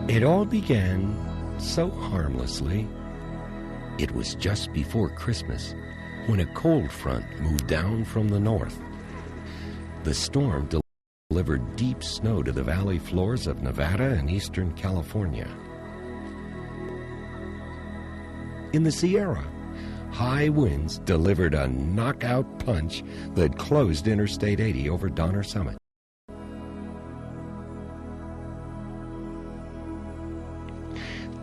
It all began so harmlessly. It was just before Christmas when a cold front moved down from the north. The storm delivered deep snow to the valley floors of Nevada and eastern California. In the Sierra, high winds delivered a knockout punch that closed Interstate 80 over Donner Summit.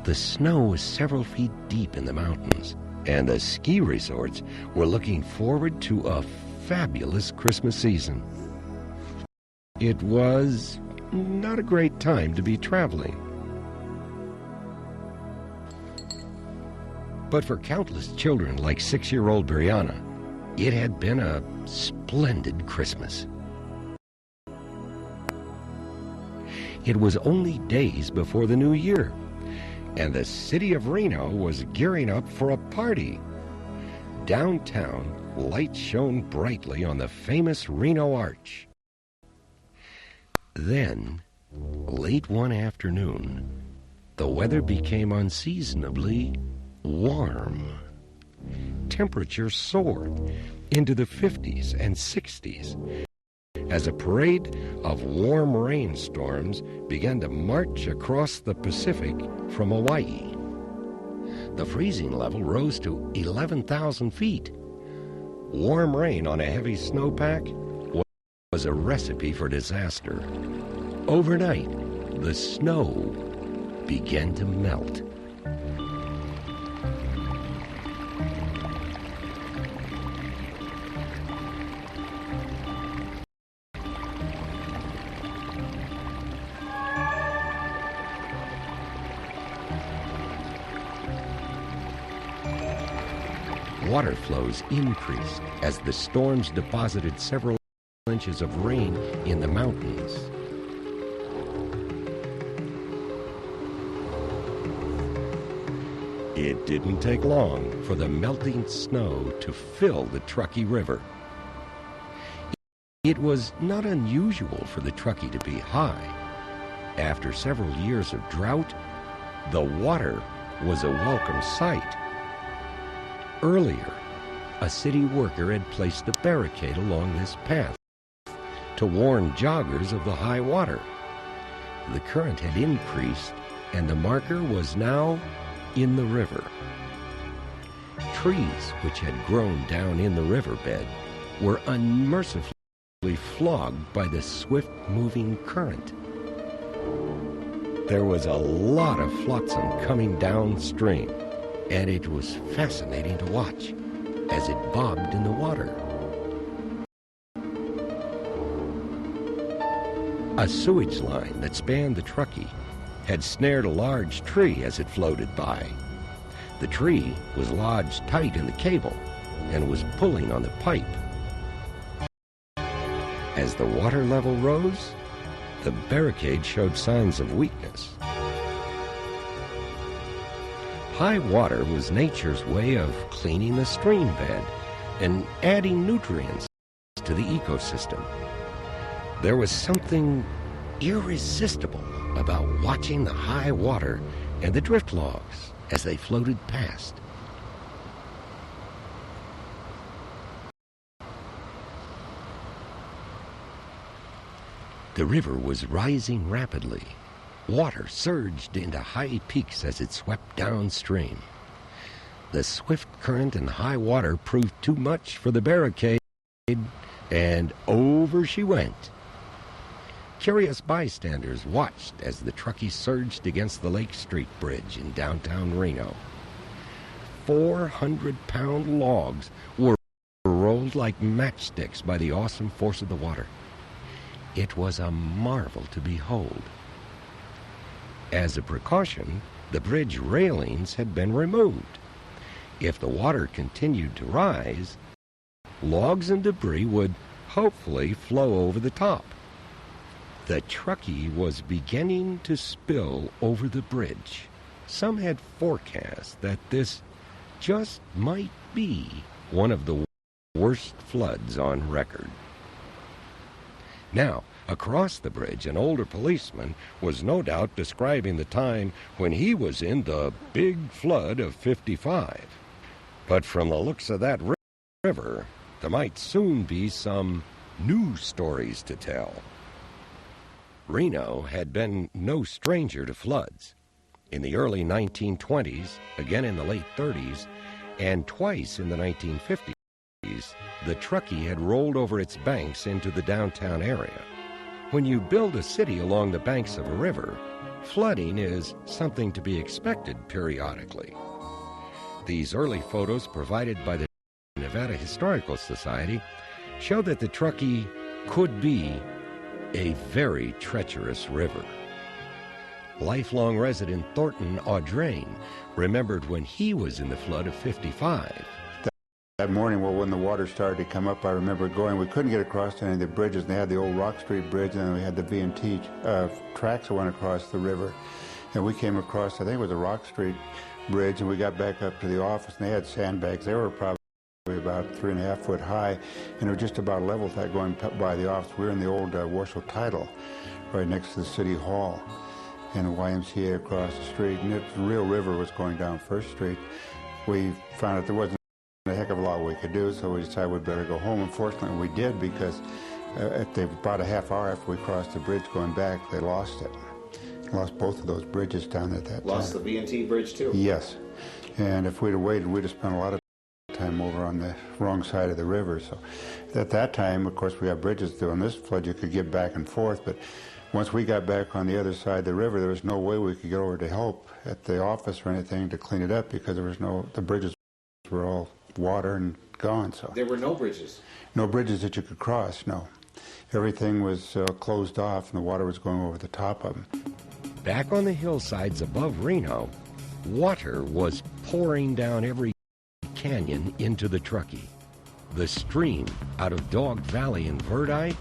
The snow was several feet deep in the mountains, and the ski resorts were looking forward to a fabulous Christmas season. It was not a great time to be traveling. But for countless children like 6-year-old Brianna, it had been a splendid Christmas. It was only days before the new year, and the city of Reno was gearing up for a party. Downtown, lights shone brightly on the famous Reno Arch. Then, late one afternoon, the weather became unseasonably warm. Temperatures soared into the 50s and 60s as a parade of warm rainstorms began to march across the Pacific from Hawaii. The freezing level rose to 11,000 feet. Warm rain on a heavy snowpack was a recipe for disaster. Overnight, the snow began to melt. Water flows increased as the storms deposited several inches of rain in the mountains. It didn't take long for the melting snow to fill the Truckee River. It was not unusual for the Truckee to be high. After several years of drought, the water was a welcome sight. Earlier, a city worker had placed a barricade along this path to warn joggers of the high water. The current had increased, and the marker was now in the river. Trees which had grown down in the riverbed were unmercifully flogged by the swift-moving current. There was a lot of flotsam coming downstream, and it was fascinating to watch as it bobbed in the water. A sewage line that spanned the Truckee had snared a large tree as it floated by. The tree was lodged tight in the cable and was pulling on the pipe. As the water level rose, the barricade showed signs of weakness. High water was nature's way of cleaning the stream bed and adding nutrients to the ecosystem. There was something irresistible about watching the high water and the drift logs as they floated past. The river was rising rapidly. Water surged into high peaks as it swept downstream. The swift current and high water proved too much for the barricade, and over she went. Curious bystanders watched as the Truckee surged against the Lake Street Bridge in downtown Reno. 400-pound logs were rolled like matchsticks by the awesome force of the water. It was a marvel to behold. As a precaution, the bridge railings had been removed. If the water continued to rise, logs and debris would hopefully flow over the top. The Truckee was beginning to spill over the bridge. Some had forecast that this just might be one of the worst floods on record. Now, across the bridge, an older policeman was no doubt describing the time when he was in the big flood of '55. But from the looks of that river, there might soon be some new stories to tell. Reno had been no stranger to floods. In the early 1920s, again in the late 30s, and twice in the 1950s, the Truckee had rolled over its banks into the downtown area. When you build a city along the banks of a river, flooding is something to be expected periodically. These early photos provided by the Nevada Historical Society show that the Truckee could be a very treacherous river. Lifelong resident Thornton Audrain remembered when he was in the flood of '55. That morning, well, when the water started to come up, I remember going, we couldn't get across to any of the bridges. They had the old Rock Street Bridge, and then we had the V&T tracks that went across the river. And we came across, I think it was the Rock Street Bridge, and we got back up to the office, and they had sandbags. They were probably about 3.5 foot high, and it was just about level with that going by the office. We were in the old Warsaw Title, right next to the City Hall, and the YMCA across the street, and the real river was going down First Street. We found out there wasn't a heck of a lot we could do, so we decided we'd better go home. Unfortunately, we did, because about a half hour after we crossed the bridge going back, they lost it. Lost both of those bridges down at that time. Lost the V&T bridge, too? Yes. And if we'd have waited, we'd have spent a lot of time over on the wrong side of the river. So at that time, of course, we had bridges during this flood. You could get back and forth, but once we got back on the other side of the river, there was no way we could get over to help at the office or anything to clean it up, because there was the bridges were all water and gone. So there were no bridges? No bridges that you could cross, no. Everything was closed off, and the water was going over the top of them. Back on the hillsides above Reno, water was pouring down every canyon into the Truckee. The stream out of Dog Valley in Verdi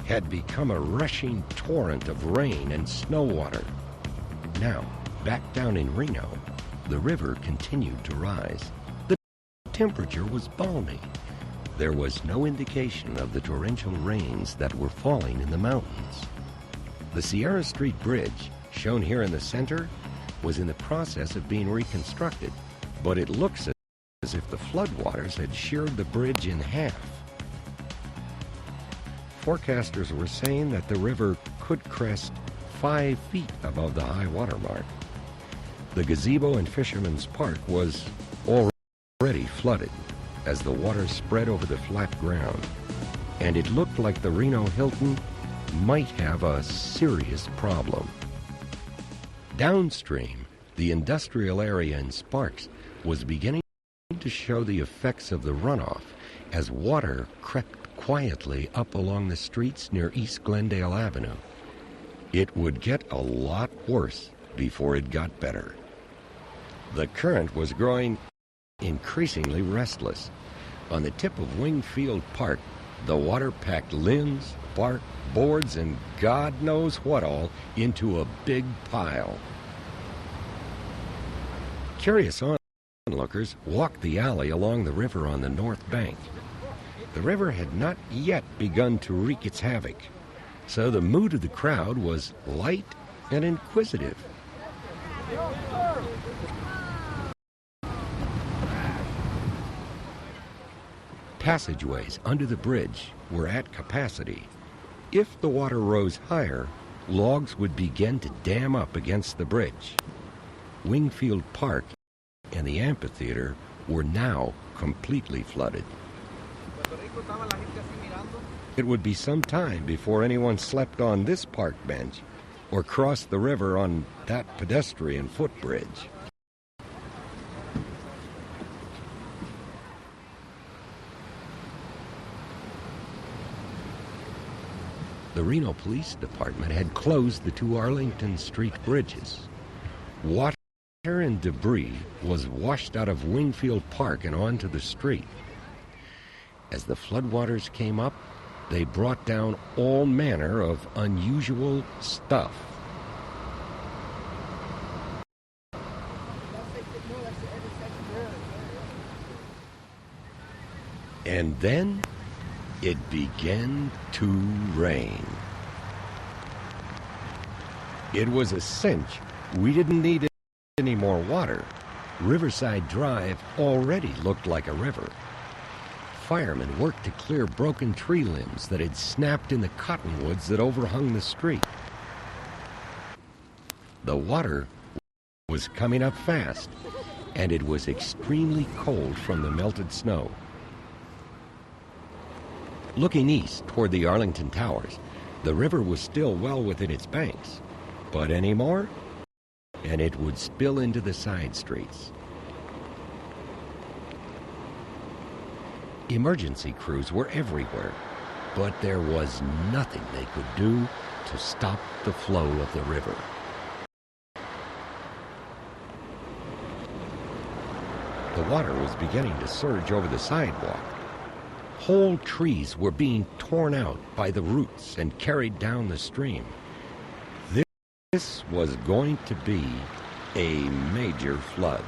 had become a rushing torrent of rain and snow water. Now, back down in Reno, the river continued to rise. The temperature was balmy. There was no indication of the torrential rains that were falling in the mountains. The Sierra Street Bridge, shown here in the center, was in the process of being reconstructed, but it looks as if the floodwaters had sheared the bridge in half. Forecasters were saying that the river could crest 5 feet above the high water mark. The gazebo in Fisherman's Park was already flooded as the water spread over the flat ground, and it looked like the Reno Hilton might have a serious problem. Downstream, the industrial area in Sparks was beginning to show the effects of the runoff as water crept quietly up along the streets near East Glendale Avenue. It would get a lot worse before it got better. The current was growing increasingly restless. On the tip of Wingfield Park, the water packed limbs, bark, boards, and God knows what all into a big pile. Curious onlookers walked the alley along the river on the north bank. The river had not yet begun to wreak its havoc, so the mood of the crowd was light and inquisitive. Passageways under the bridge were at capacity. If the water rose higher, logs would begin to dam up against the bridge. Wingfield Park and the amphitheater were now completely flooded. It would be some time before anyone slept on this park bench or crossed the river on that pedestrian footbridge. The Reno Police Department had closed the two Arlington Street bridges. Water and debris was washed out of Wingfield Park and onto the street. As the floodwaters came up, they brought down all manner of unusual stuff. And then it began to rain. It was a cinch. We didn't need any more water. Riverside Drive already looked like a river. Firemen worked to clear broken tree limbs that had snapped in the cottonwoods that overhung the street. The water was coming up fast, and it was extremely cold from the melted snow. Looking east toward the Arlington Towers, the river was still well within its banks, but anymore, and it would spill into the side streets. Emergency crews were everywhere, but there was nothing they could do to stop the flow of the river. The water was beginning to surge over the sidewalk. Whole trees were being torn out by the roots and carried down the stream. This was going to be a major flood.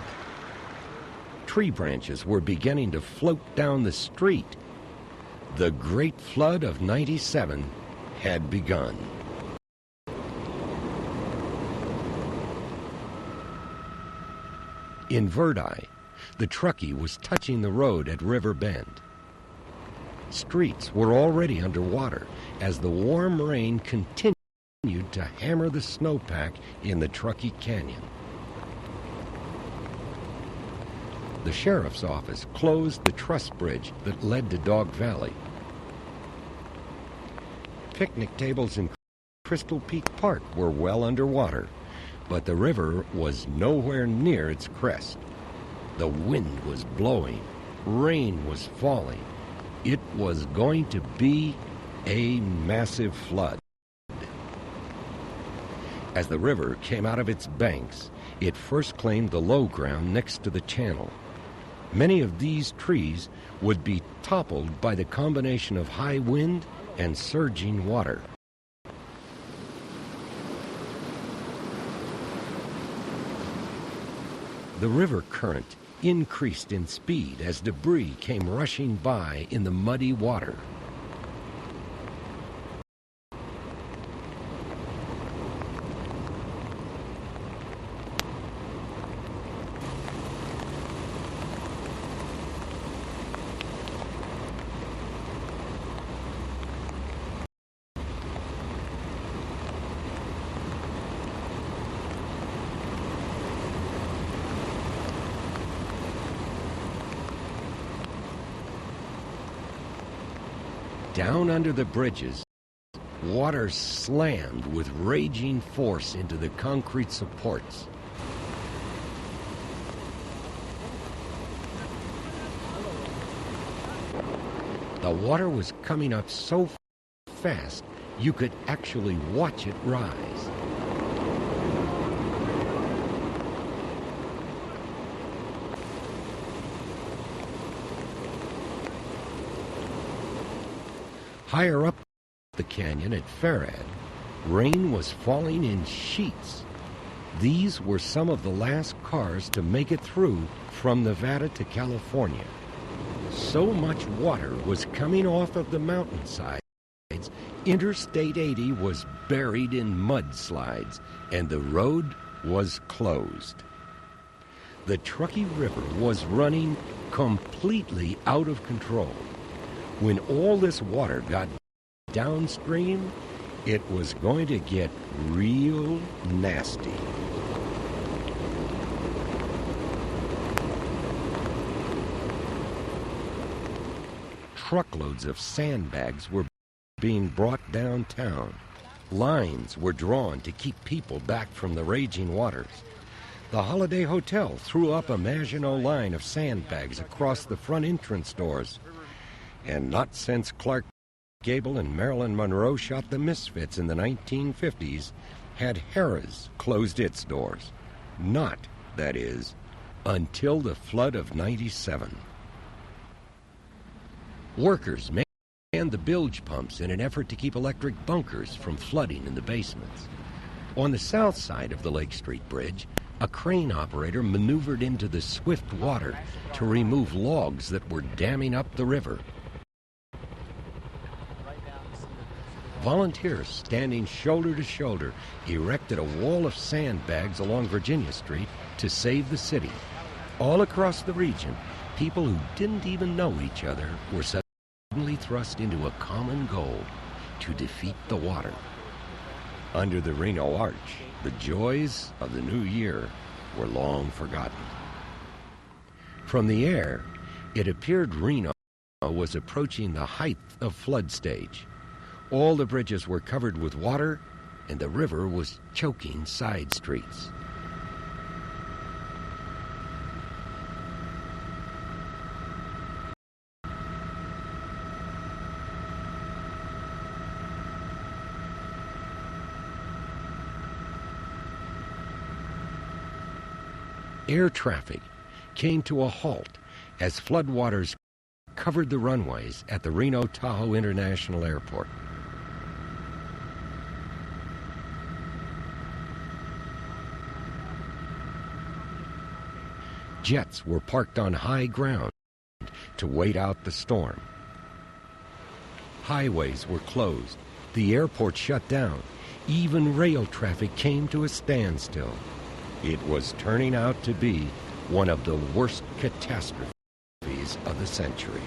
Tree branches were beginning to float down the street. The Great Flood of '97 had begun. In Verdi, the Truckee was touching the road at River Bend. Streets were already underwater as the warm rain continued to hammer the snowpack in the Truckee Canyon. The sheriff's office closed the truss bridge that led to Dog Valley. Picnic tables in Crystal Peak Park were well underwater, but the river was nowhere near its crest. The wind was blowing, rain was falling. It was going to be a massive flood. As the river came out of its banks, it first claimed the low ground next to the channel. Many of these trees would be toppled by the combination of high wind and surging water. The river current increased in speed as debris came rushing by in the muddy water. Down under the bridges, water slammed with raging force into the concrete supports. The water was coming up so fast you could actually watch it rise. Higher up the canyon at Farad, rain was falling in sheets. These were some of the last cars to make it through from Nevada to California. So much water was coming off of the mountainsides, Interstate 80 was buried in mudslides, and the road was closed. The Truckee River was running completely out of control. When all this water got downstream, it was going to get real nasty. Truckloads of sandbags were being brought downtown. Lines were drawn to keep people back from the raging waters. The Holiday Hotel threw up a Maginot line of sandbags across the front entrance doors. And not since Clark Gable and Marilyn Monroe shot the Misfits in the 1950s had Harrah's closed its doors. Not, that is, until the flood of '97. Workers manned the bilge pumps in an effort to keep electric bunkers from flooding in the basements. On the south side of the Lake Street Bridge, a crane operator maneuvered into the swift water to remove logs that were damming up the river. Volunteers standing shoulder to shoulder erected a wall of sandbags along Virginia Street to save the city. All across the region, people who didn't even know each other were suddenly thrust into a common goal: to defeat the water. Under the Reno Arch, the joys of the new year were long forgotten. From the air, it appeared Reno was approaching the height of flood stage. All the bridges were covered with water, and the river was choking side streets. Air traffic came to a halt as floodwaters covered the runways at the Reno-Tahoe International Airport. Jets were parked on high ground to wait out the storm. Highways were closed. The airport shut down. Even rail traffic came to a standstill. It was turning out to be one of the worst catastrophes of the century.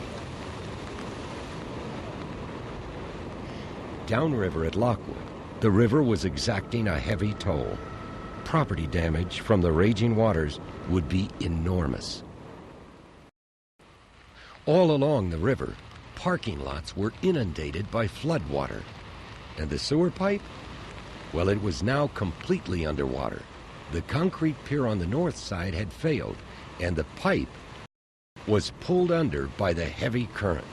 Downriver at Lockwood, the river was exacting a heavy toll. Property damage from the raging waters would be enormous. All along the river, parking lots were inundated by floodwater. And the sewer pipe? Well, it was now completely underwater. The concrete pier on the north side had failed, and the pipe was pulled under by the heavy current.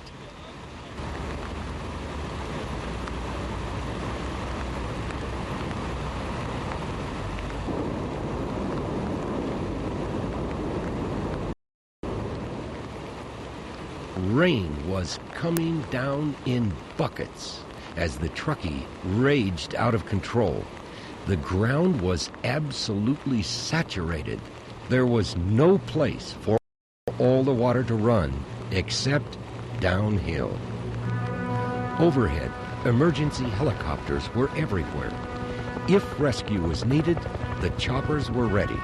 Rain was coming down in buckets as the Truckee raged out of control. The ground was absolutely saturated. There was no place for all the water to run except downhill. Overhead, emergency helicopters were everywhere. If rescue was needed, the choppers were ready.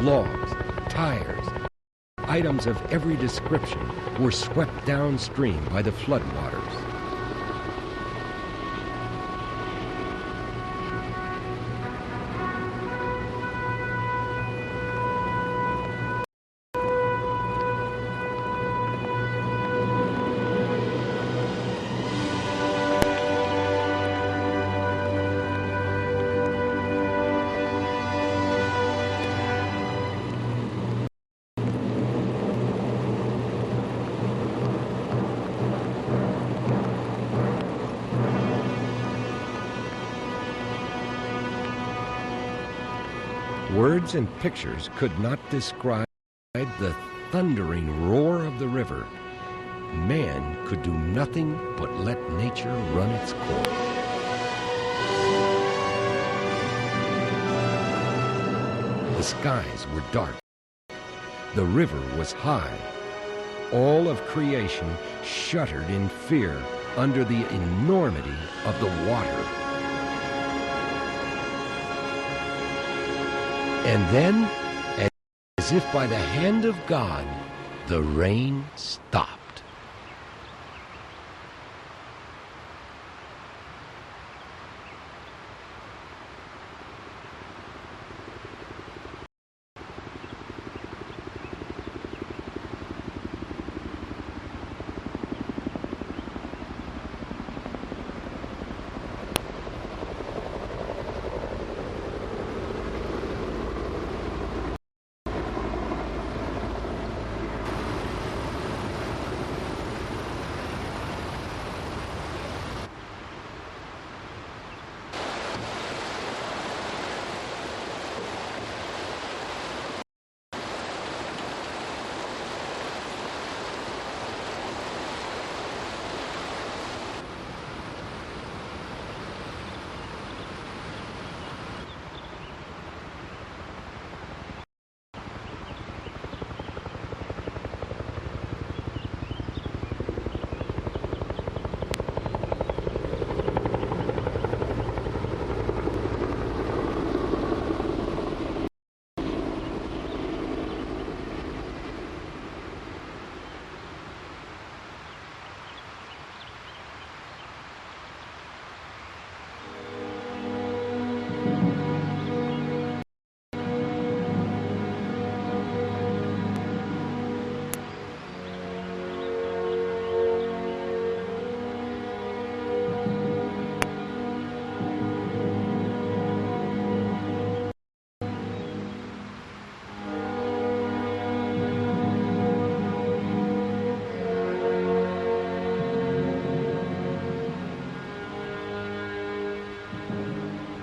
Logs, tires, items of every description were swept downstream by the floodwaters. Words and pictures could not describe the thundering roar of the river. Man could do nothing but let nature run its course. The skies were dark. The river was high. All of creation shuddered in fear under the enormity of the water. And then, as if by the hand of God, the rain stopped.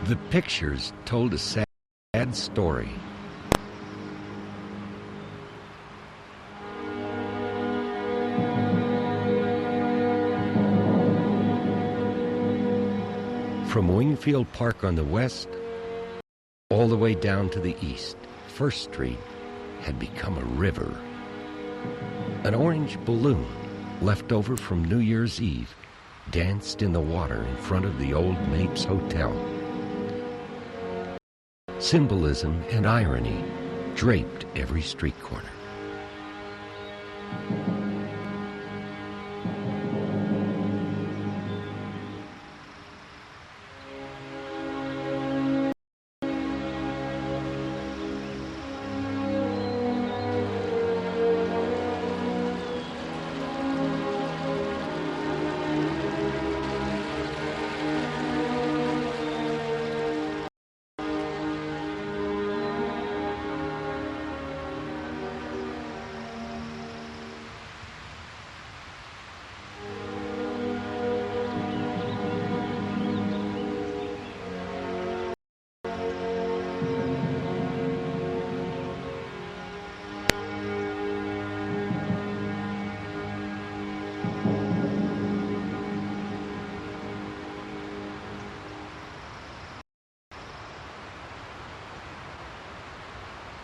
The pictures told a sad story. From Wingfield Park on the west, all the way down to the east, First Street had become a river. An orange balloon, left over from New Year's Eve, danced in the water in front of the old Mapes Hotel. Symbolism and irony draped every street corner.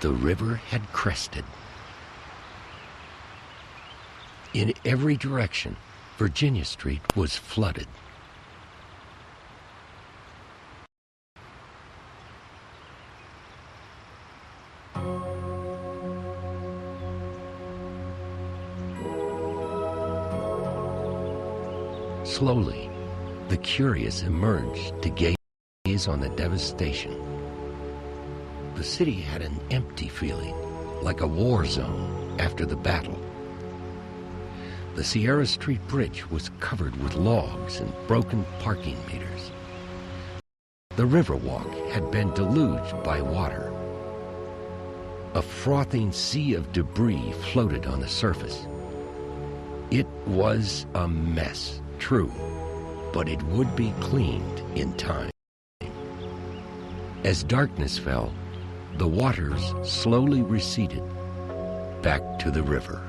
The river had crested. In every direction, Virginia Street was flooded. Slowly, the curious emerged to gaze on the devastation. The city had an empty feeling, like a war zone after the battle. The Sierra Street Bridge was covered with logs and broken parking meters. The Riverwalk had been deluged by water. A frothing sea of debris floated on the surface. It was a mess, true, but it would be cleaned in time. As darkness fell, the waters slowly receded back to the river.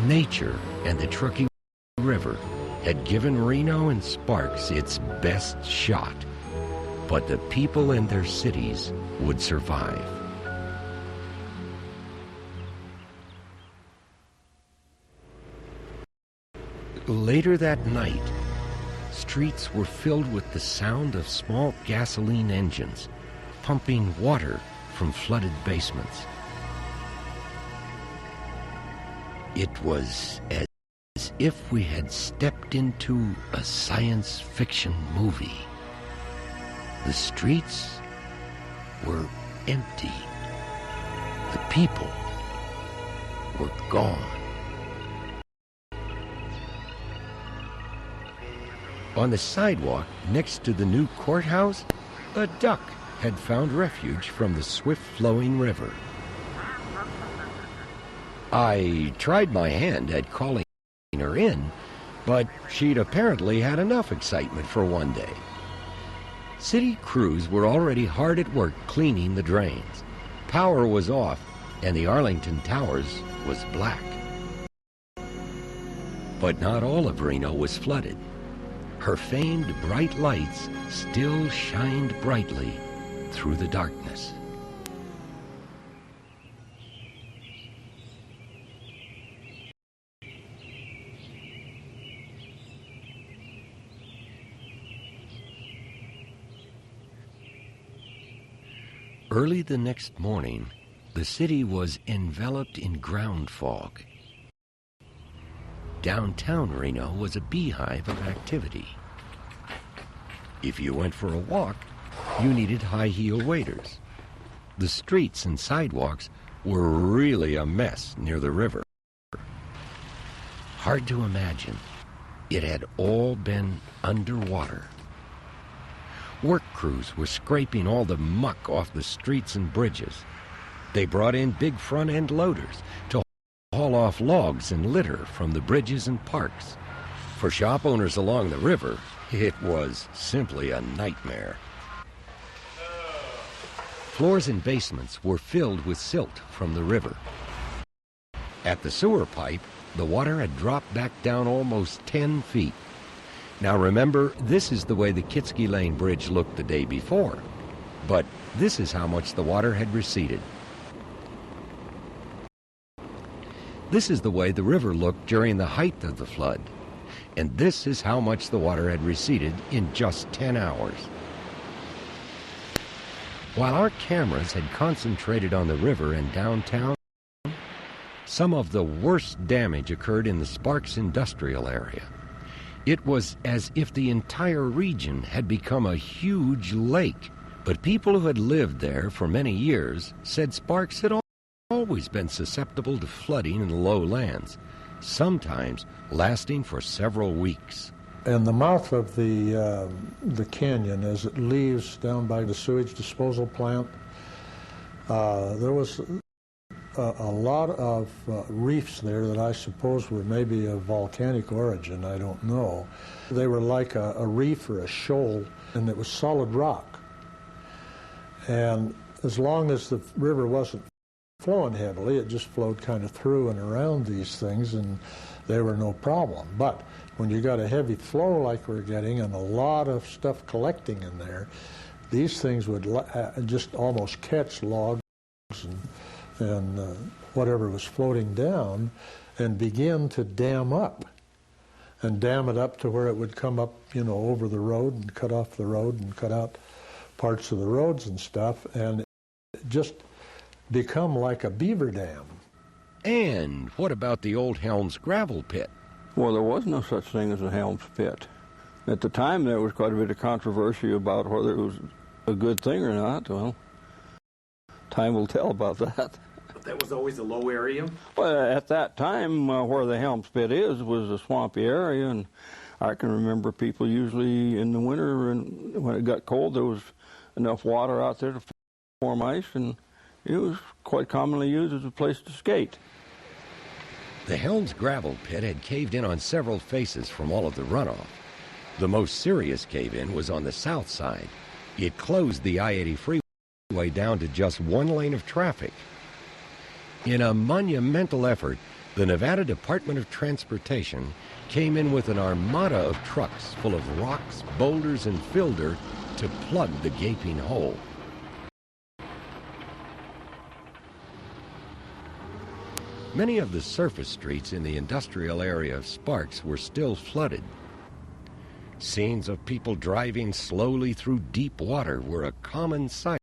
Nature and the Truckee River had given Reno and Sparks its best shot, but the people in their cities would survive. Later that night, streets were filled with the sound of small gasoline engines pumping water from flooded basements. It was as if we had stepped into a science fiction movie. The streets were empty. The people were gone. On the sidewalk next to the new courthouse, a duck had found refuge from the swift-flowing river. I tried my hand at calling her in, but she'd apparently had enough excitement for one day. City crews were already hard at work cleaning the drains. Power was off, and the Arlington Towers was black. But not all of Reno was flooded. Her famed bright lights still shined brightly through the darkness. Early the next morning, the city was enveloped in ground fog. Downtown Reno was a beehive of activity. If you went for a walk, you needed high-heel waders. The streets and sidewalks were really a mess near the river. Hard to imagine, it had all been underwater. Work crews were scraping all the muck off the streets and bridges. They brought in big front-end loaders to haul off logs and litter from the bridges and parks. For shop owners along the river, it was simply a nightmare. Floors and basements were filled with silt from the river. At the sewer pipe, the water had dropped back down almost 10 feet. Now remember, this is the way the Kitsky Lane Bridge looked the day before. But this is how much the water had receded. This is the way the river looked during the height of the flood. And this is how much the water had receded in just 10 hours. While our cameras had concentrated on the river and downtown, some of the worst damage occurred in the Sparks industrial area. It was as if the entire region had become a huge lake. But people who had lived there for many years said Sparks had always been susceptible to flooding in the lowlands, sometimes lasting for several weeks. In the mouth of the canyon, as it leaves down by the sewage disposal plant, there was a lot of reefs there that I suppose were maybe of volcanic origin, I don't know. They were like a reef or a shoal, and it was solid rock. And as long as the river wasn't flowing heavily, it just flowed kind of through and around these things, and they were no problem. But when you got a heavy flow like we're getting and a lot of stuff collecting in there, these things would just almost catch logs and whatever was floating down and begin to dam up, and dam it up to where it would come up, over the road and cut off the road and cut out parts of the roads and stuff, and just become like a beaver dam. And what about the old Helms gravel pit? Well, there was no such thing as a Helms pit. At the time, there was quite a bit of controversy about whether it was a good thing or not. Well, time will tell about that. But that was always a low area? Well, at that time, where the Helms pit was a swampy area, and I can remember people usually in the winter, and when it got cold, there was enough water out there to form ice, and it was quite commonly used as a place to skate. The Helms gravel pit had caved in on several faces from all of the runoff. The most serious cave-in was on the south side. It closed the I-80 freeway down to just one lane of traffic. In a monumental effort, the Nevada Department of Transportation came in with an armada of trucks full of rocks, boulders, and fill dirt to plug the gaping hole. Many of the surface streets in the industrial area of Sparks were still flooded. Scenes of people driving slowly through deep water were a common sight.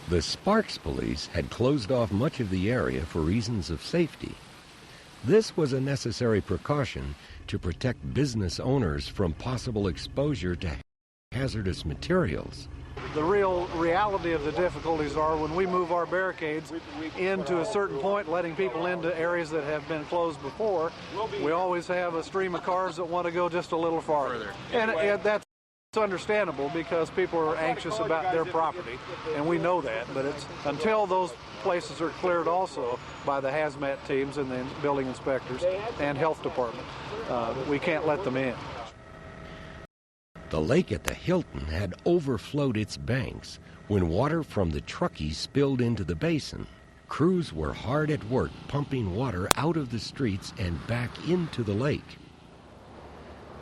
The Sparks police had closed off much of the area for reasons of safety. This was a necessary precaution to protect business owners from possible exposure to hazardous materials. The real reality of the difficulties are when we move our barricades into a certain point, letting people into areas that have been closed before, we always have a stream of cars that want to go just a little farther. And that's understandable because people are anxious about their property, and we know that, but it's until those places are cleared also by the hazmat teams and the building inspectors and health department, we can't let them in. The lake at the Hilton had overflowed its banks when water from the Truckee spilled into the basin. Crews were hard at work pumping water out of the streets and back into the lake.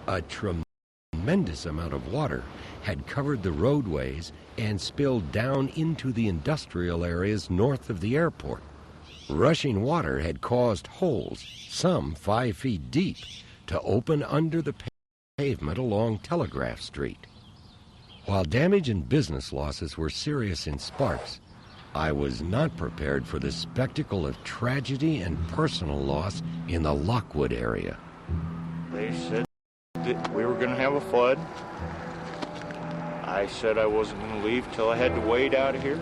A tremendous amount of water had covered the roadways and spilled down into the industrial areas north of the airport. Rushing water had caused holes, some 5 feet deep, to open under the pavement along Telegraph Street. While damage and business losses were serious in Sparks, I was not prepared for the spectacle of tragedy and personal loss in the Lockwood area. They said that we were going to have a flood. I said I wasn't going to leave till I had to wade out of here.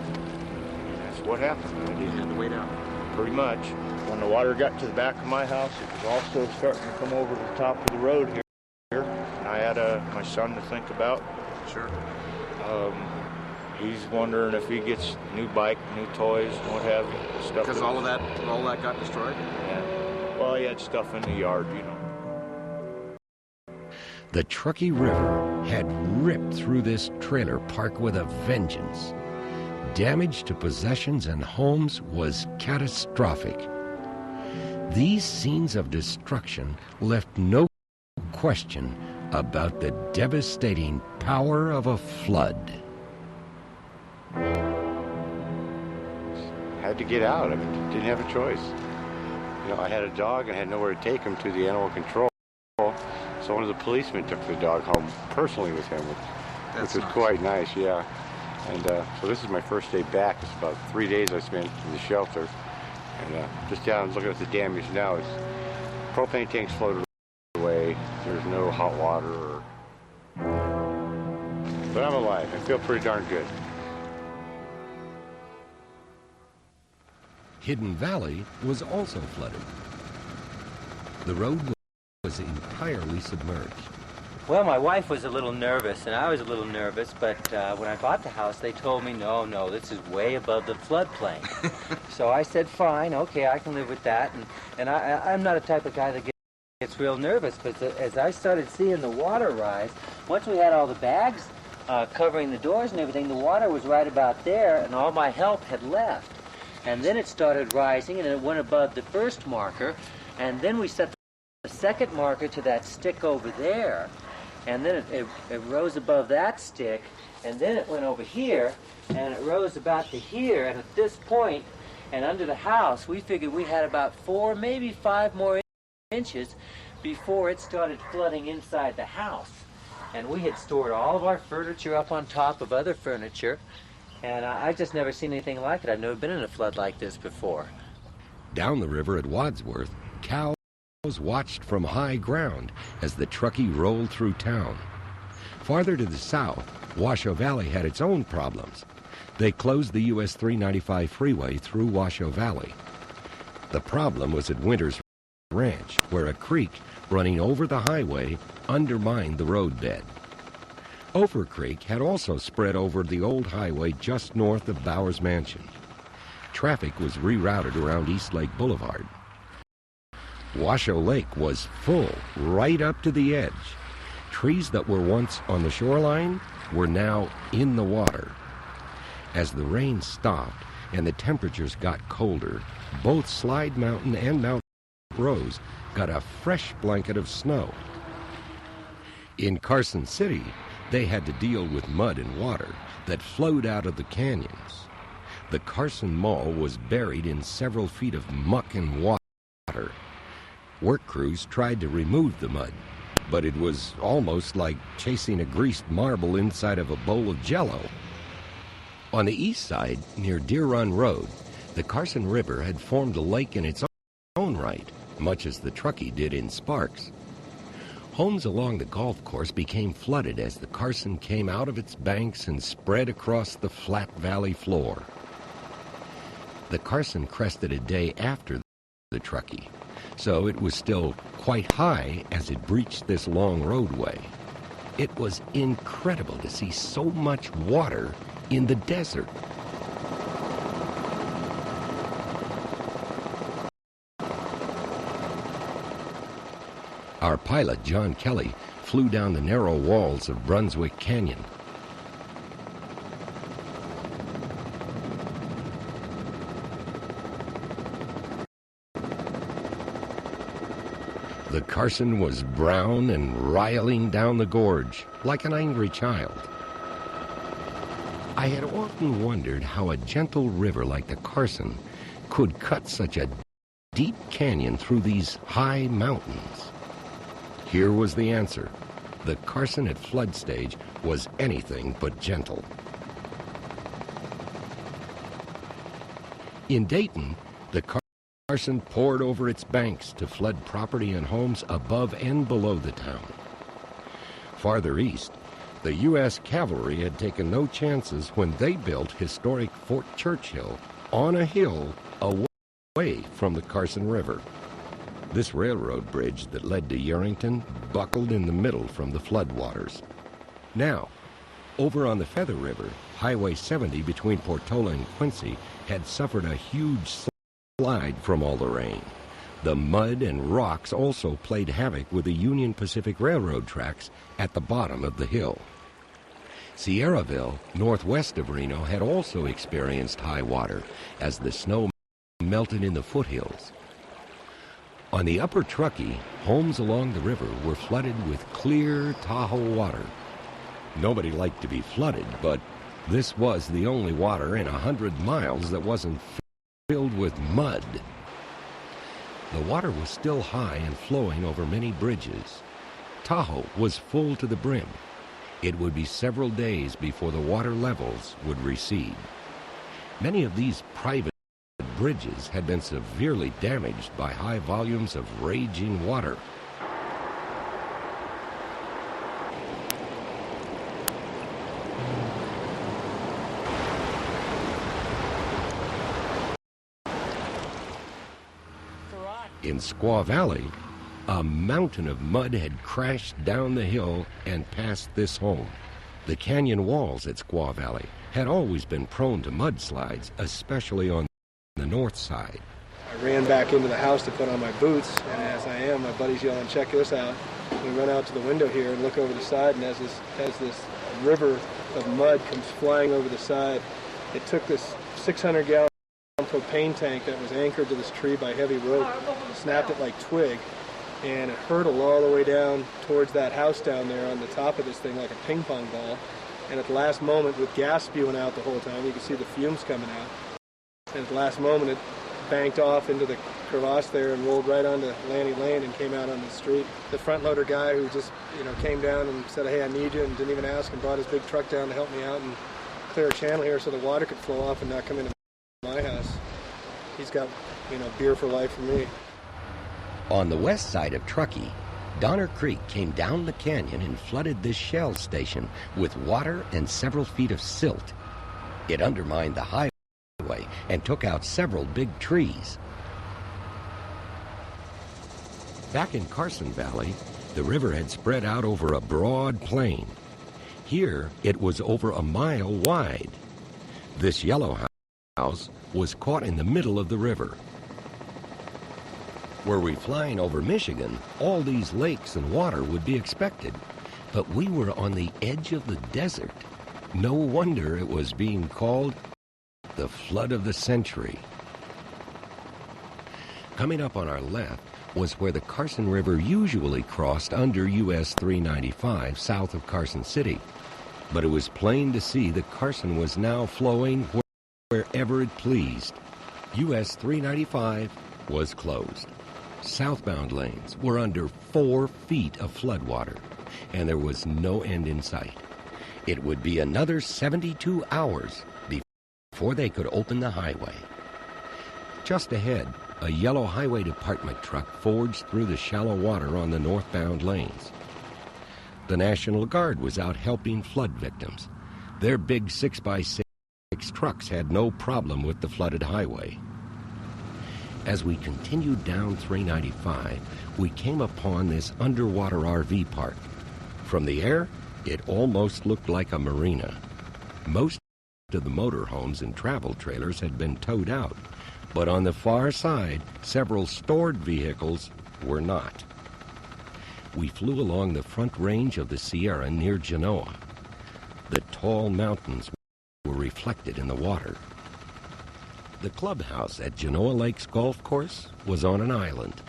That's what happened. I did. had to wait out. Pretty much. When the water got to the back of my house, it was also starting to come over the top of the road here. And I had my son to think about. Sure. He's wondering if he gets new bike, new toys, and what have you. Stuff. Because all that got destroyed? Yeah. Well, probably had stuff in the yard, you know. The Truckee River had ripped through this trailer park with a vengeance. Damage to possessions and homes was catastrophic. These scenes of destruction left no question about the devastating power of a flood. Had to get out. I mean, didn't have a choice. You know, I had a dog and had nowhere to take him to the animal control. So one of the policemen took the dog home personally with him, which was quite nice, yeah. And so this is my first day back. It's about 3 days I spent in the shelter. And just down looking at the damage now, it's propane tanks floated away. There's no hot water. But I'm alive. I feel pretty darn good. Hidden Valley was also flooded. The road was entirely submerged. Well, my wife was a little nervous, and I was a little nervous, but when I bought the house, they told me, no, this is way above the floodplain. So I said, fine, okay, I can live with that. And I'm not a type of guy that gets real nervous, but as I started seeing the water rise, once we had all the bags covering the doors and everything, the water was right about there, and all my help had left. And then it started rising, and it went above the first marker, and then we set the second marker to that stick over there, and then it rose above that stick, and then it went over here, and it rose about to here, and at this point, and under the house, we figured we had about 4, maybe 5 more inches before it started flooding inside the house. And we had stored all of our furniture up on top of other furniture, and I just never seen anything like it. I've never been in a flood like this before. Down the river at Wadsworth, cows watched from high ground as the Truckee rolled through town. Farther to the south, Washoe Valley had its own problems. They closed the US 395 freeway through Washoe Valley. The problem was at Winter's Ranch, where a creek running over the highway undermined the roadbed. Ophir Creek had also spread over the old highway just north of Bowers Mansion. Traffic was rerouted around East Lake Boulevard. Washoe Lake was full right up to the edge. Trees that were once on the shoreline were now in the water. As the rain stopped and the temperatures got colder, both Slide Mountain and Mount Rose got a fresh blanket of snow. In Carson City, they had to deal with mud and water that flowed out of the canyons. The Carson Mall was buried in several feet of muck and water. Work crews tried to remove the mud, but it was almost like chasing a greased marble inside of a bowl of Jell-O. On the east side, near Deer Run Road, the Carson River had formed a lake in its own right, much as the Truckee did in Sparks. Homes along the golf course became flooded as the Carson came out of its banks and spread across the flat valley floor. The Carson crested a day after the Truckee, so it was still quite high as it breached this long roadway. It was incredible to see so much water in the desert. Our pilot, John Kelly, flew down the narrow walls of Brunswick Canyon. The Carson was brown and riling down the gorge like an angry child. I had often wondered how a gentle river like the Carson could cut such a deep canyon through these high mountains. Here was the answer. The Carson at flood stage was anything but gentle. In Dayton, the Carson poured over its banks to flood property and homes above and below the town. Farther east, the U.S. Cavalry had taken no chances when they built historic Fort Churchill on a hill away from the Carson River. This railroad bridge that led to Yerington buckled in the middle from the floodwaters. Now, over on the Feather River, Highway 70 between Portola and Quincy had suffered a huge slide from all the rain. The mud and rocks also played havoc with the Union Pacific Railroad tracks at the bottom of the hill. Sierraville, northwest of Reno, had also experienced high water as the snow melted in the foothills. On the upper Truckee, homes along the river were flooded with clear Tahoe water. Nobody liked to be flooded, but this was the only water in 100 miles that wasn't filled with mud. The water was still high and flowing over many bridges. Tahoe was full to the brim. It would be several days before the water levels would recede. Many of these private bridges had been severely damaged by high volumes of raging water. In Squaw Valley, a mountain of mud had crashed down the hill and past this home. The canyon walls at Squaw Valley had always been prone to mudslides, especially on the north side. I ran back into the house to put on my boots, and as I am, my buddy's yelling, "Check this out." We run out to the window here and look over the side, and as this river of mud comes flying over the side, it took this 600-gallon propane tank that was anchored to this tree by heavy rope, snapped it like twig, and it hurtled all the way down towards that house down there on the top of this thing like a ping pong ball. And at the last moment, with gas spewing out the whole time, you could see the fumes coming out. And at the last moment, it banked off into the crevasse there and rolled right onto Lanny Lane and came out on the street. The front loader guy who just, came down and said, "Hey, I need you," and didn't even ask, and brought his big truck down to help me out and clear a channel here so the water could flow off and not come into my house. He's got, beer for life for me. On the west side of Truckee, Donner Creek came down the canyon and flooded this shell station with water and several feet of silt. It undermined the highway and took out several big trees. Back in Carson Valley, the river had spread out over a broad plain. Here, it was over a mile wide. This yellow house was caught in the middle of the river. Were we flying over Michigan, all these lakes and water would be expected. But we were on the edge of the desert. No wonder it was being called the flood of the century. Coming up on our left was where the Carson River usually crossed under US 395 south of Carson City. But it was plain to see that Carson was now flowing wherever it pleased. US 395 was closed. Southbound lanes were under 4 feet of floodwater, and there was no end in sight. It would be another 72 hours before they could open the highway. Just ahead, a yellow highway department truck forged through the shallow water on the northbound lanes. The National Guard was out helping flood victims. Their big 6x6 trucks had no problem with the flooded highway. As we continued down 395, we came upon this underwater RV park. From the air, it almost looked like a marina. Most of the motorhomes and travel trailers had been towed out, but on the far side, several stored vehicles were not. We flew along the front range of the Sierra near Genoa. The tall mountains were reflected in the water. The clubhouse at Genoa Lakes Golf Course was on an island.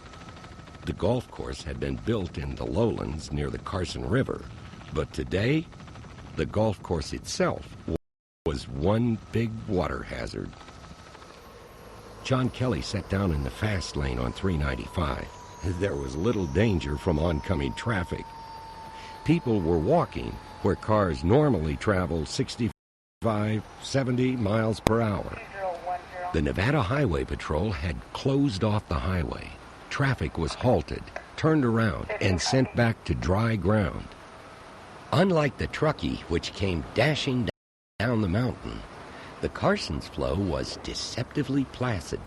The golf course had been built in the lowlands near the Carson River, but today, the golf course itself was one big water hazard. John Kelly sat down in the fast lane on 395. There was little danger from oncoming traffic. People were walking where cars normally travel 65, 70 miles per hour. The Nevada Highway Patrol had closed off the highway. Traffic was halted, turned around, and sent back to dry ground. Unlike the Truckee, which came dashing down the mountain, the Carson's flow was deceptively placid.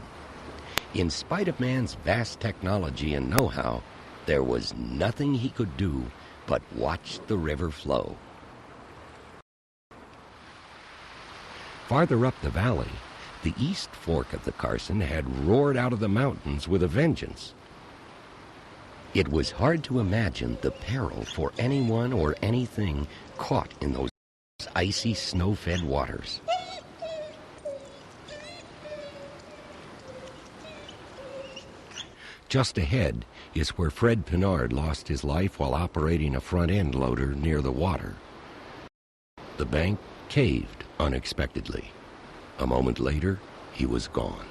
In spite of man's vast technology and know-how, there was nothing he could do but watch the river flow. Farther up the valley, The East Fork of the Carson had roared out of the mountains with a vengeance. It was hard to imagine the peril for anyone or anything caught in those icy, snow-fed waters. Just ahead is where Fred Pinard lost his life while operating a front-end loader near the water. The bank caved unexpectedly. A moment later, he was gone.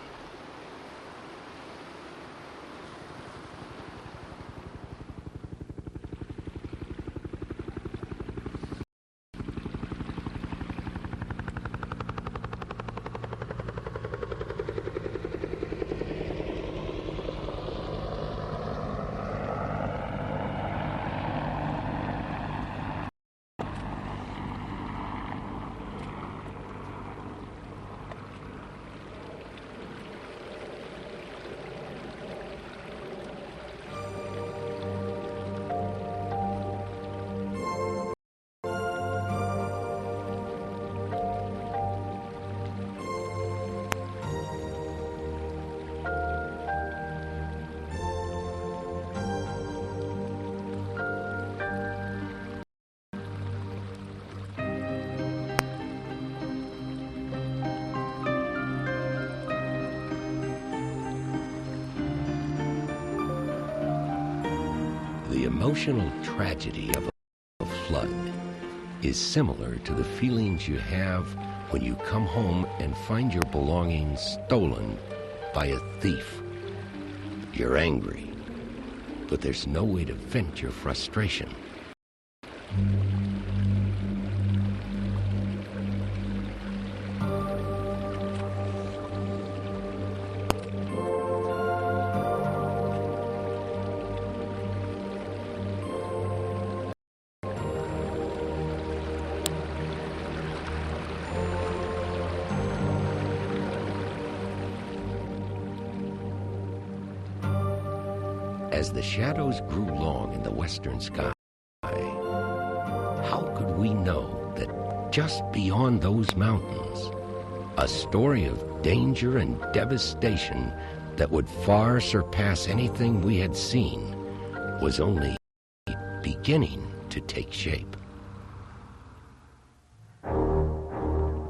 The emotional tragedy of a flood is similar to the feelings you have when you come home and find your belongings stolen by a thief. You're angry, but there's no way to vent your frustration. As the shadows grew long in the western sky, how could we know that just beyond those mountains, a story of danger and devastation that would far surpass anything we had seen was only beginning to take shape?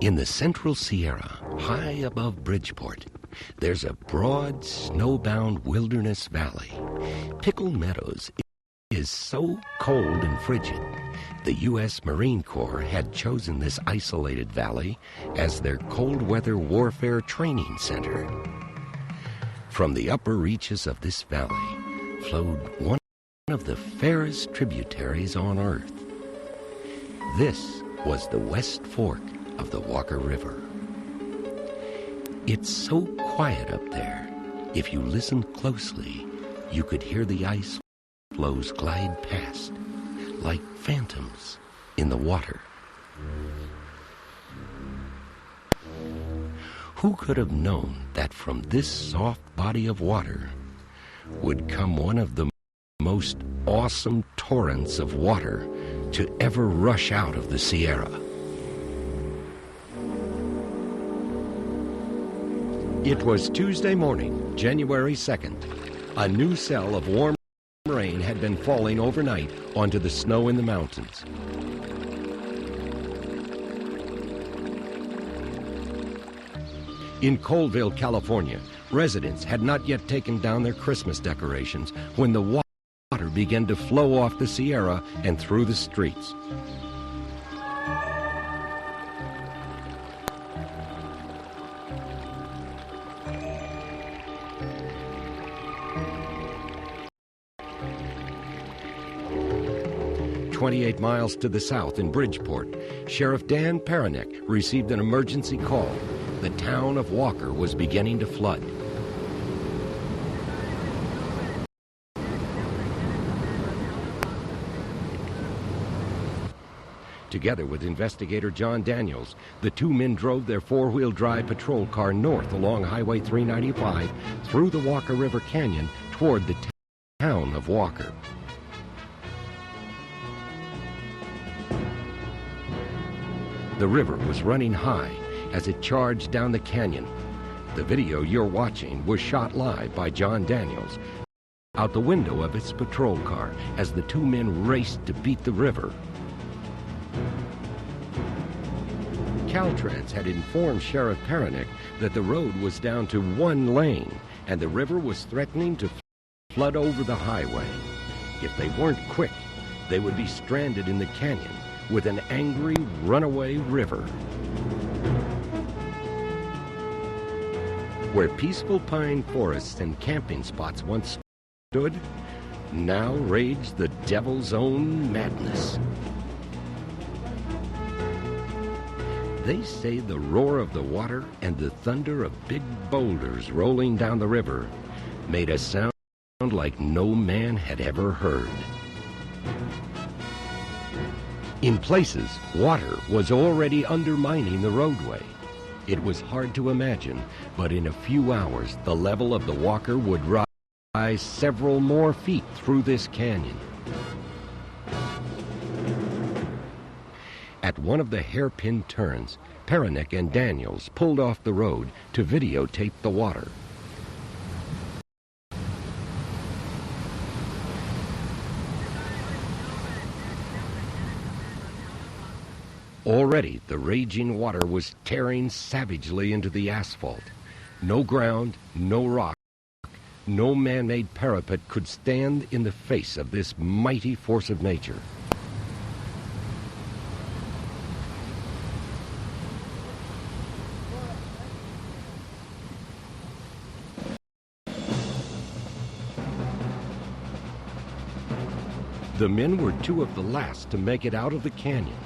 In the central Sierra, high above Bridgeport, there's a broad, snowbound wilderness valley. Pickle Meadows is so cold and frigid, the U.S. Marine Corps had chosen this isolated valley as their cold weather warfare training center. From the upper reaches of this valley flowed one of the fairest tributaries on Earth. This was the West Fork of the Walker River. It's so quiet up there, if you listened closely, you could hear the ice floes glide past, like phantoms in the water. Who could have known that from this soft body of water would come one of the most awesome torrents of water to ever rush out of the Sierra? It was Tuesday morning, January 2nd. A new cell of warm rain had been falling overnight onto the snow in the mountains. In Colville, California, residents had not yet taken down their Christmas decorations when the water began to flow off the Sierra and through the streets. "28 miles to the south in Bridgeport, Sheriff Dan Paranek received an emergency call. The town of Walker was beginning to flood. Together with investigator John Daniels, the two men drove their four-wheel drive patrol car north along Highway 395 through the Walker River Canyon toward the town of Walker. The river was running high as it charged down the canyon, The video you're watching was shot live by John Daniels out the window of his patrol car as the two men raced to beat the river. Caltrans had informed Sheriff Peronick that the road was down to one lane and the river was threatening to flood over the highway. If they weren't quick, they would be stranded in the canyon with an angry runaway river. Where peaceful pine forests and camping spots once stood, now raged the devil's own madness. They say the roar of the water and the thunder of big boulders rolling down the river made a sound like no man had ever heard. In places, water was already undermining the roadway. It was hard to imagine, but in a few hours, the level of the Walker would rise several more feet through this canyon. At one of the hairpin turns, Peronick and Daniels pulled off the road to videotape the water. Already, the raging water was tearing savagely into the asphalt. No ground, no rock, no man-made parapet could stand in the face of this mighty force of nature. The men were two of the last to make it out of the canyon.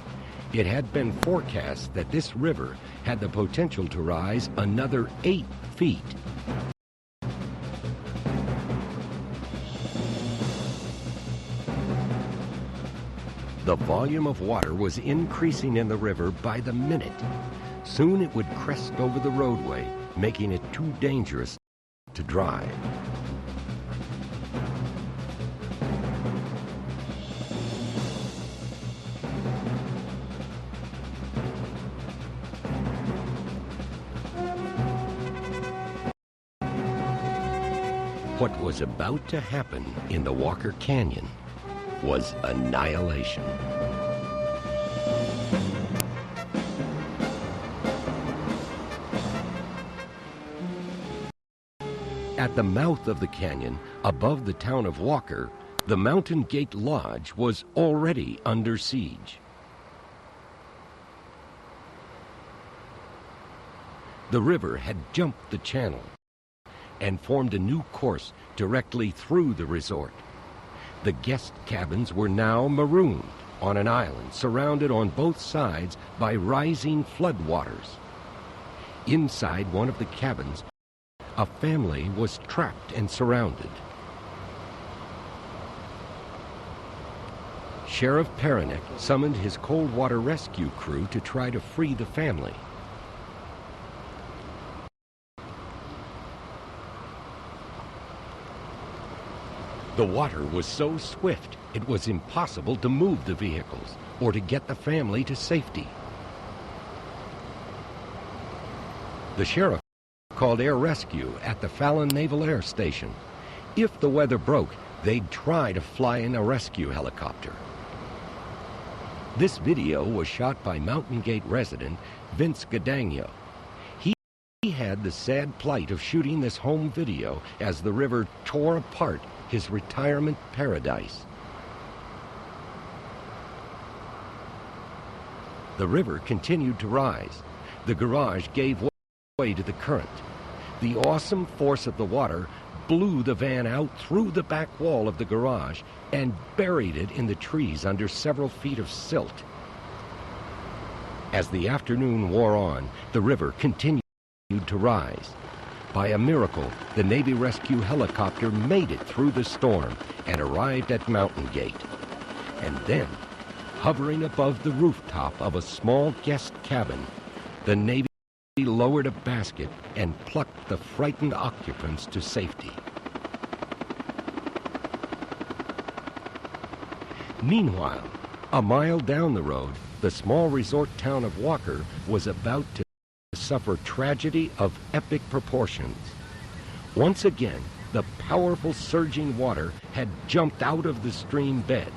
It had been forecast that this river had the potential to rise another 8 feet. The volume of water was increasing in the river by the minute. Soon it would crest over the roadway, making it too dangerous to drive. What was about to happen in the Walker Canyon was annihilation. At the mouth of the canyon, above the town of Walker, the Mountain Gate Lodge was already under siege. The river had jumped the channel and formed a new course directly through the resort. The guest cabins were now marooned on an island surrounded on both sides by rising floodwaters. Inside one of the cabins, a family was trapped and surrounded. Sheriff Peronick summoned his cold water rescue crew to try to free the family. The water was so swift, it was impossible to move the vehicles or to get the family to safety. The sheriff called air rescue at the Fallon Naval Air Station. If the weather broke, they'd try to fly in a rescue helicopter. This video was shot by Mountain Gate resident Vince Gadagno. He had the sad plight of shooting this home video as the river tore apart his retirement paradise. The river continued to rise. The garage gave way to the current. The awesome force of the water blew the van out through the back wall of the garage and buried it in the trees under several feet of silt. As the afternoon wore on, the river continued to rise. By a miracle, the Navy rescue helicopter made it through the storm and arrived at Mountain Gate. And then, hovering above the rooftop of a small guest cabin, the Navy lowered a basket and plucked the frightened occupants to safety. Meanwhile, a mile down the road, the small resort town of Walker was about to suffer tragedy of epic proportions. Once again, the powerful surging water had jumped out of the stream bed.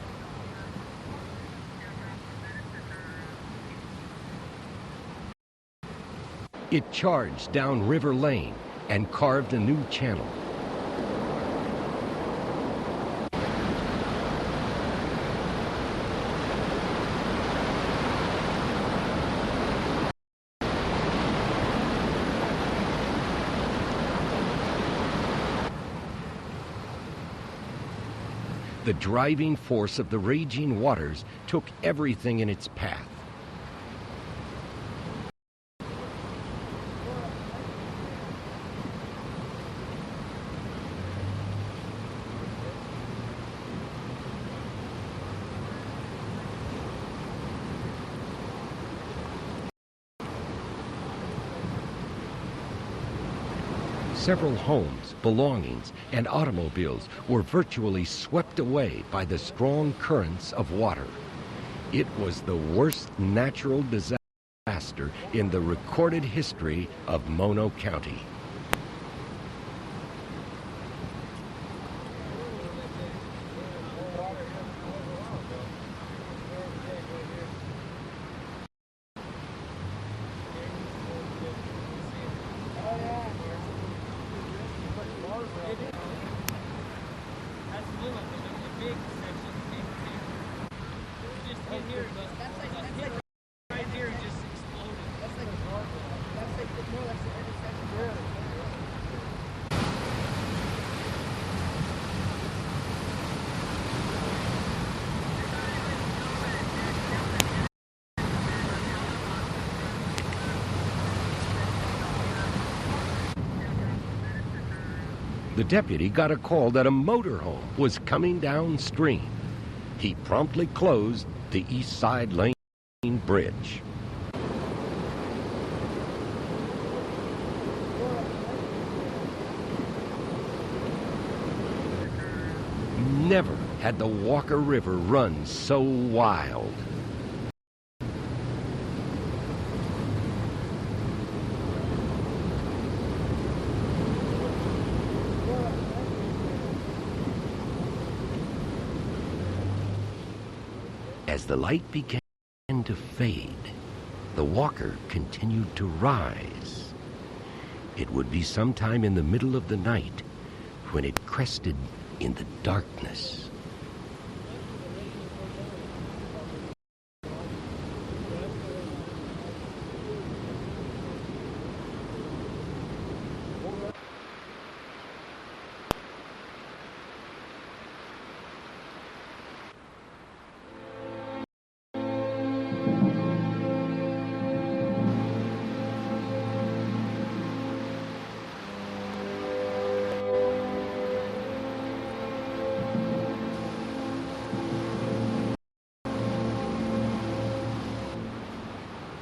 It charged down River Lane and carved a new channel. The driving force of the raging waters took everything in its path. Several homes, belongings, and automobiles were virtually swept away by the strong currents of water. It was the worst natural disaster in the recorded history of Mono County. The deputy got a call that a motorhome was coming downstream. He promptly closed the East Side Lane bridge. Never had the Walker River run so wild. As the light began to fade, the Walker continued to rise. It would be sometime in the middle of the night when it crested in the darkness.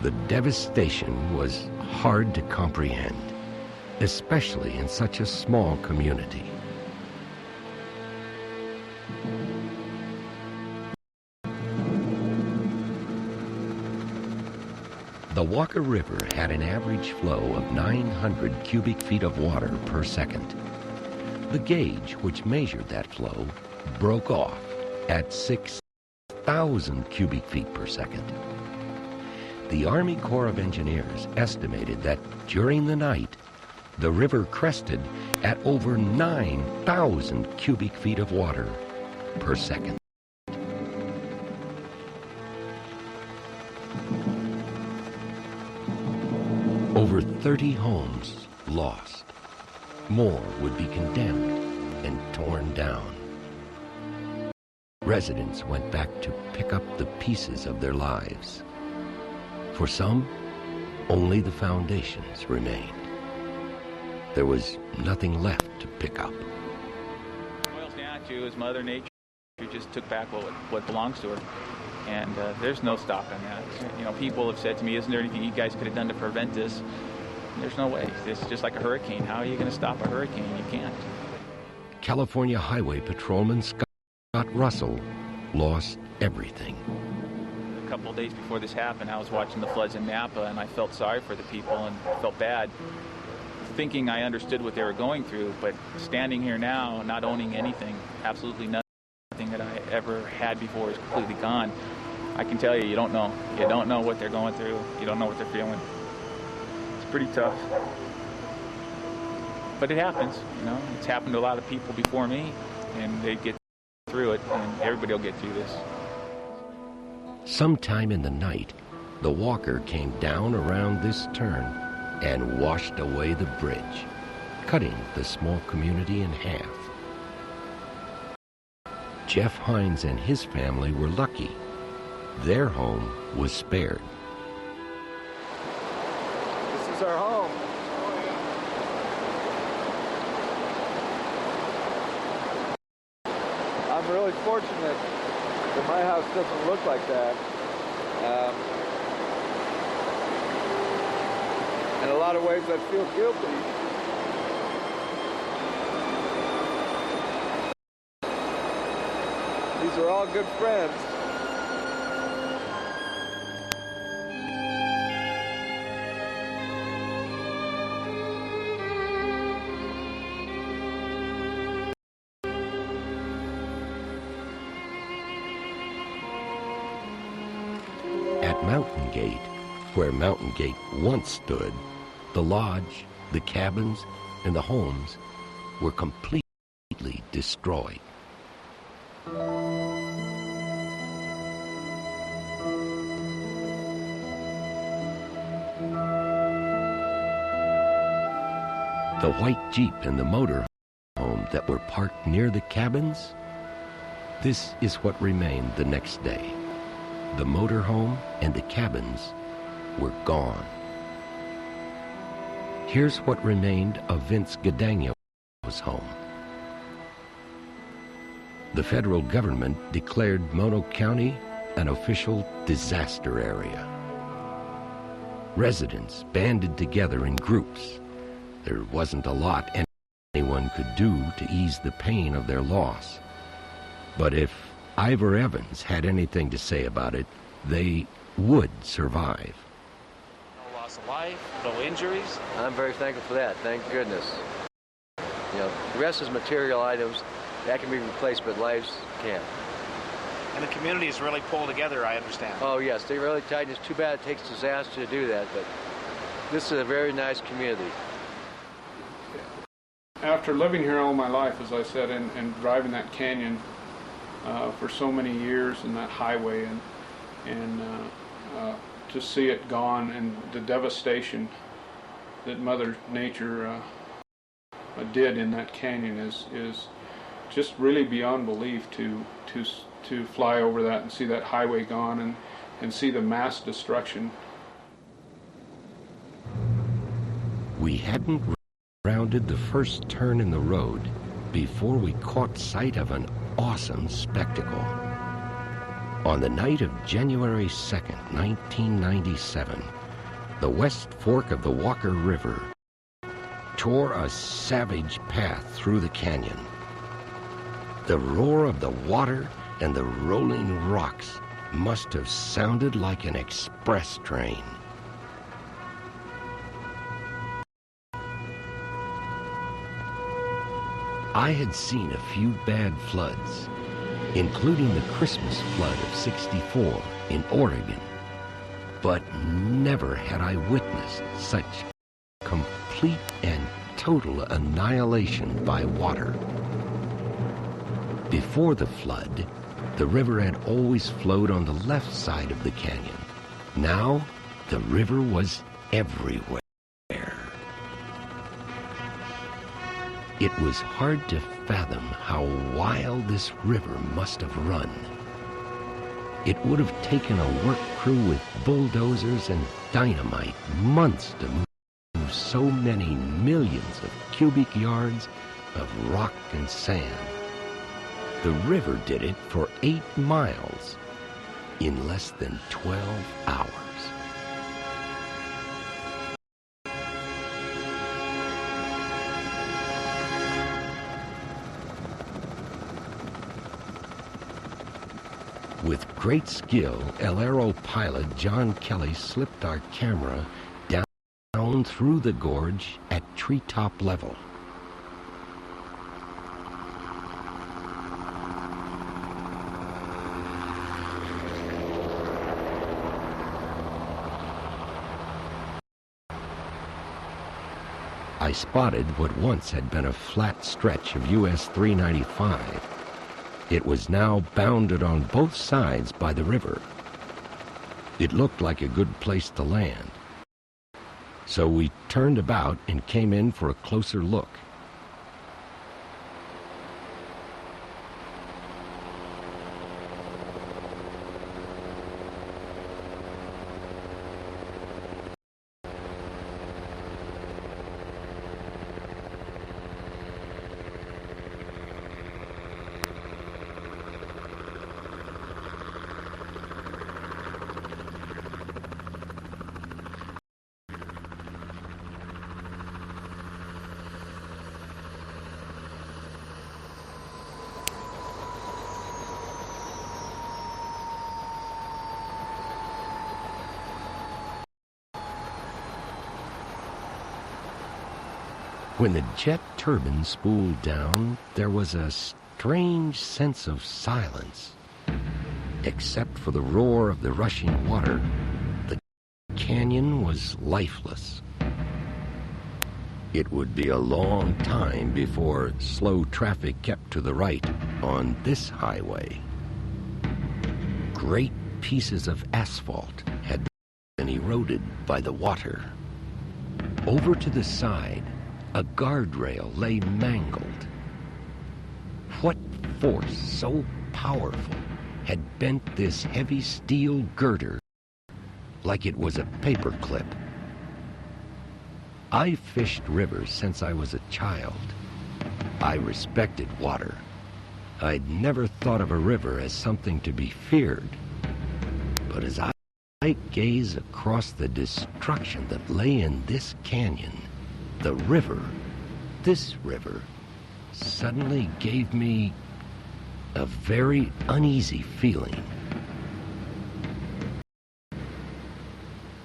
The devastation was hard to comprehend, especially in such a small community. The Walker River had an average flow of 900 cubic feet of water per second. The gauge which measured that flow broke off at 6,000 cubic feet per second. The Army Corps of Engineers estimated that during the night, the river crested at over 9,000 cubic feet of water per second. Over 30 homes lost. More would be condemned and torn down. Residents went back to pick up the pieces of their lives. For some, only the foundations remained. There was nothing left to pick up. What it boils down to is Mother Nature just took back what belongs to her. And there's no stopping that. You know, people have said to me, isn't there anything you guys could have done to prevent this? There's no way. This is just like a hurricane. How are you going to stop a hurricane? You can't. California Highway Patrolman Scott Russell lost everything. couple of days before this happened, I was watching the floods in Napa, and I felt sorry for the people and felt bad, thinking I understood what they were going through. But standing here now, not owning anything, absolutely nothing that I ever had before is completely gone. I can tell you, you don't know. You don't know what they're going through. You don't know what they're feeling. It's pretty tough. But it happens, you know. It's happened to a lot of people before me, and they get through it, and everybody will get through this. Sometime in the night, the walker came down around this turn and washed away the bridge, cutting the small community in half. Jeff Hines and his family were lucky. Their home was spared. This is our home. I'm really fortunate that my house doesn't look like that. In a lot of ways, I feel guilty. These are all good friends. At Mountain Gate, where Mountain Gate once stood, the lodge, the cabins, and the homes were completely destroyed. The white Jeep and the motor home that were parked near the cabins, this is what remained the next day. The motor home and the cabins were gone. Here's what remained of Vince Gadagno's home. The federal government declared Mono County an official disaster area. Residents banded together in groups. There wasn't a lot anyone could do to ease the pain of their loss. But if Ivor Evans had anything to say about it, they would survive. No loss of life, no injuries. I'm very thankful for that, thank goodness. You know, the rest is material items that can be replaced, but lives can't. And the community is really pulled together, I understand. Oh yes, they really tighten. It's too bad it takes disaster to do that, but this is a very nice community. After living here all my life, as I said, and driving that canyon for so many years, and that highway, and to see it gone, and the devastation that Mother Nature did in that canyon is just really beyond belief. To fly over that and see that highway gone, and see the mass destruction. We hadn't rounded the first turn in the road before we caught sight of an awesome spectacle. On the night of January 2nd, 1997, the West Fork of the Walker River tore a savage path through the canyon. The roar of the water and the rolling rocks must have sounded like an express train. I had seen a few bad floods, including the Christmas flood of '64 in Oregon, but never had I witnessed such complete and total annihilation by water. Before the flood, the river had always flowed on the left side of the canyon. Now, the river was everywhere. It was hard to fathom how wild this river must have run. It would have taken a work crew with bulldozers and dynamite months to move so many millions of cubic yards of rock and sand. The river did it for 8 miles in less than 12 hours. With great skill, El Aero pilot John Kelly slipped our camera down through the gorge at treetop level. I spotted what once had been a flat stretch of US 395. It was now bounded on both sides by the river. It looked like a good place to land. So we turned about and came in for a closer look. When the jet turbine spooled down, there was a strange sense of silence. Except for the roar of the rushing water, the canyon was lifeless. It would be a long time before slow traffic kept to the right on this highway. Great pieces of asphalt had been eroded by the water. Over to the side, a guardrail lay mangled. What force so powerful had bent this heavy steel girder like it was a paperclip? I fished rivers since I was a child. I respected water. I'd never thought of a river as something to be feared. But as I gazed across the destruction that lay in this canyon, the river, this river, suddenly gave me a very uneasy feeling.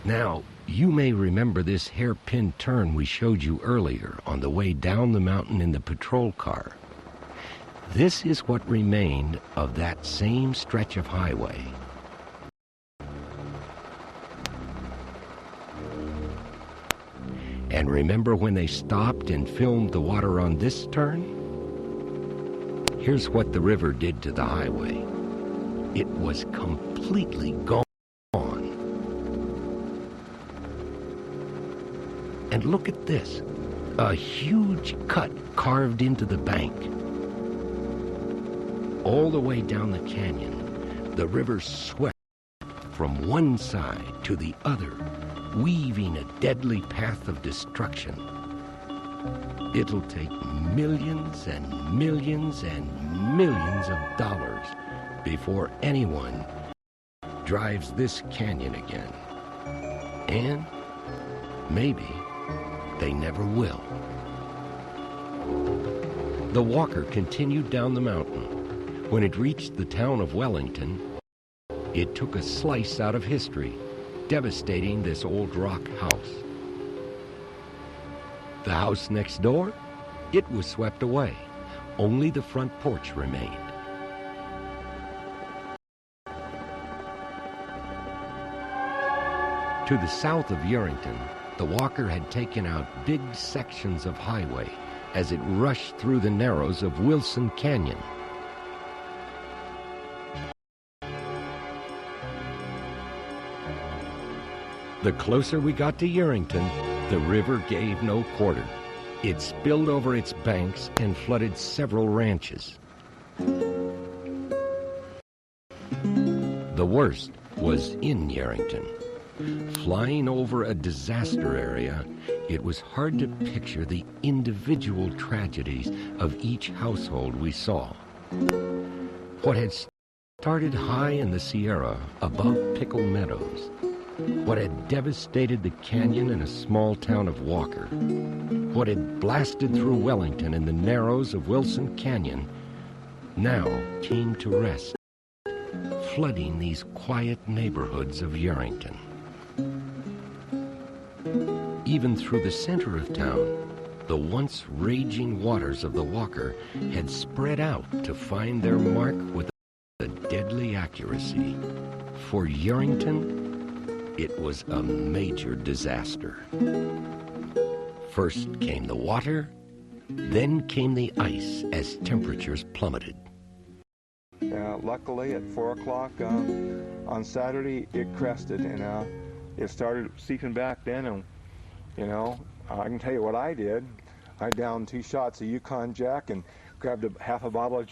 Now, you may remember this hairpin turn we showed you earlier on the way down the mountain in the patrol car. This is what remained of that same stretch of highway. And remember when they stopped and filmed the water on this turn? Here's what the river did to the highway. It was completely gone. And look at this, a huge cut carved into the bank. All the way down the canyon, the river swept from one side to the other, weaving a deadly path of destruction. It'll take millions and millions and millions of dollars before anyone drives this canyon again. And maybe they never will. The walker continued down the mountain. When it reached the town of Wellington, it took a slice out of history, devastating this old rock house. The house next door, it was swept away. Only the front porch remained. To the south of Yerington, the walker had taken out big sections of highway as it rushed through the narrows of Wilson Canyon. The closer we got to Yerington, the river gave no quarter. It spilled over its banks and flooded several ranches. The worst was in Yerington. Flying over a disaster area, it was hard to picture the individual tragedies of each household we saw. What had started high in the Sierra above Pickle Meadows, what had devastated the canyon in a small town of Walker, what had blasted through Wellington in the narrows of Wilson Canyon, now came to rest flooding these quiet neighborhoods of Yerington. Even through the center of town, the once raging waters of the Walker had spread out to find their mark with a deadly accuracy. For Yerington, it was a major disaster. First came the water, then came the ice as temperatures plummeted. Luckily, at 4 o'clock on Saturday, it crested, and it started seeping back then. And I can tell you what I did. I downed 2 shots of Yukon Jack and grabbed half a bottle of